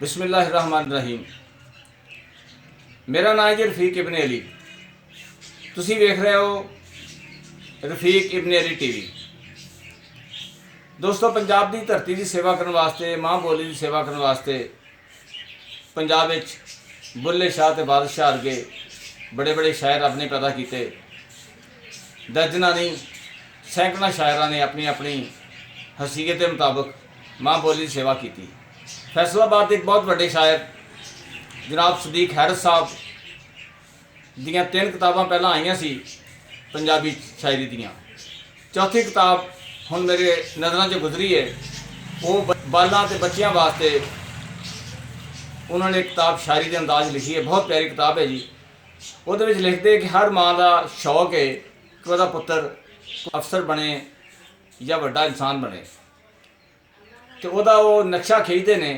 बिस्मिल्लाहिर्रहमानिर्रहीम। मेरा नाम है जी रफीक इबन अली। तुसी वेख रहे हो रफीक इबन अली टीवी। दोस्तों, पंजाब की धरती की सेवा करने वास्ते, माँ बोली की सेवा करने वास्ते पंजाब विच बुल्ले शाह ते बादशाह वर्गे बड़े बड़े शायर रब ने पैदा किए। दर्जना नहीं सैकड़ा शायरां ने अपनी अपनी हसीयत के मुताबिक माँ बोली की सेवा की। फैसलाबाद के एक बहुत बड़े शायर जनाब सदीक हैरत साहब दियाँ 3 किताबां पहला आईयां सी पंजाबी शायरी दियाँ। चौथी किताब हुण मेरे नज़रों च गुजरी है। वो बालों के बच्चों वास्ते उन्होंने किताब शायरी के अंदाज लिखी है। बहुत प्यारी किताब है जी। वो लिखते कि हर माँ का शौक है कि वह पुत्र अफसर बने या वड्डा इंसान बने। तो वो नक्शा खींचते हैं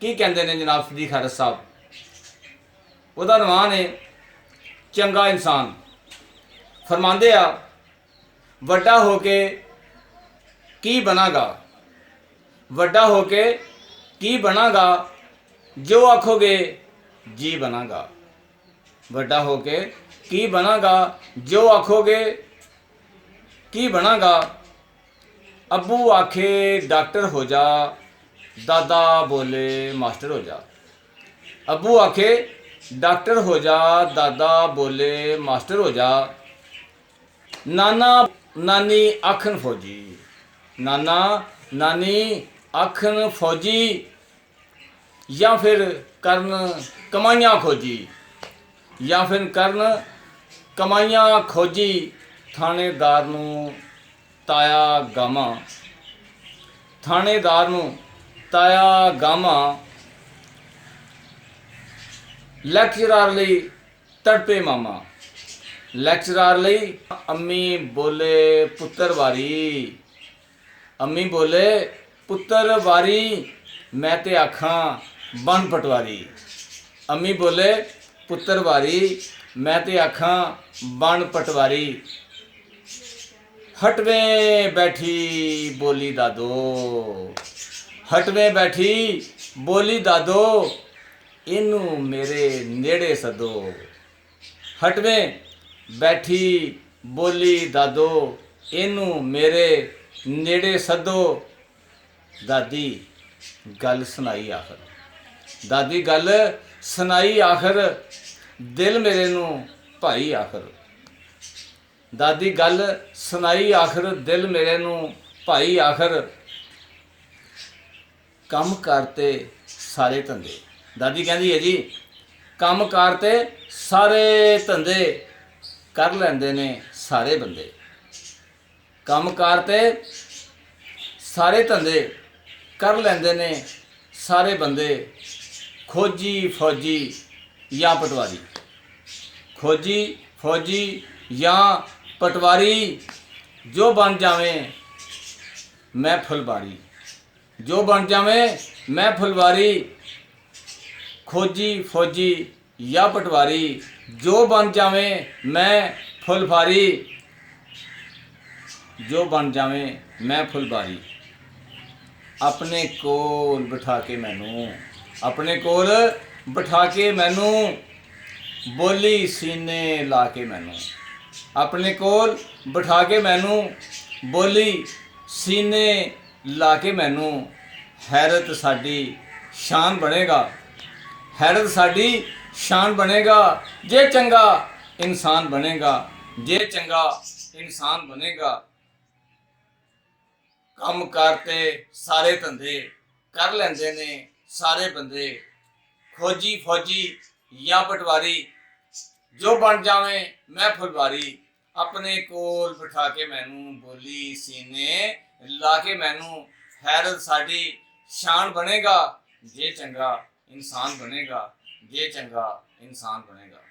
की कहते हैं जनाब सदीक हैरत साहब। वह रवान है चंगा इंसान। फरमाते आ वड्डा होके की बनागा, वड्डा होके की बनागा, जो आखोगे जी बनागा। वड्डा होके की बनागा, जो आखोगे की बनागा। अबू आखे डॉक्टर हो जा, दादा बोले मास्टर हो जा। अबू आखे डॉक्टर हो जा, दादा बोले मास्टर हो जा। नाना नानी आखन फौजी, नाना नानी आखन फौजी, या फिर करन कमाइयाँ खोजी, या फिर करन कमाइयाँ खोजी। थानेदार नूं ताया गामा, थानेदार नूं ताया गामा। लैक्चरार लई तड़पे मामा, लैक्चरार लई अम्मी बोले पुत्तर वारी, अम्मी बोले पुत्तर वारी। मैं ते आखां बन पटवारी, अम्मी बोले पुत्तर वारी। मैं ते आखां बन पटवारी। हटवें बैठी बोली दादो, हटवें बैठी बोली दादो, इनू मेरे नेड़े सदो। हटवें बैठी बोली दादो, इनू मेरे नेड़े सदो। दादी गल सुनाई आखिर, दादी गल सुनाई आखिर, दिल मेरे नू भाई आखिर। दादी गल सुनाई आखिर, दिल मेरे नू भाई आखिर। कम करते सारे धंधे, दादी कहती है जी कम करते सारे धंधे कर लेंदे ने सारे बंदे। कम करते सारे धंधे कर लेंदे ने सारे बंदे। खोजी फौजी या पटवारी, खोजी फौजी या पटवारी, जो बन जावें मैं फुलवारी, जो बन जावें मैं फुलवारी। खोजी फौजी या पटवारी, जो बन जावें मैं फुलवारी, जो बन जावें मैं फुलवारी। अपने कोल बिठा के मैनू, अपने कोल बिठा के मैनू, बोली सीने ला के मैनू। अपने कोल बिठा के मैनू, बोली सीने ला के मैनू। हैरत साडी शान बनेगा, हैरत साडी शान बनेगा, जे चंगा इंसान बनेगा, जे चंगा इंसान बनेगा। कम करते सारे धंधे कर लेंदे ने सारे बंदे। खोजी फौजी या पटवारी, जो बन जावे मैं फुलवारी। अपने कोल बिठा के मैनू, बोली सीने ला के मैनू। हैरत साडी शान बनेगा, जे चंगा इंसान बनेगा, जे चंगा इंसान बनेगा।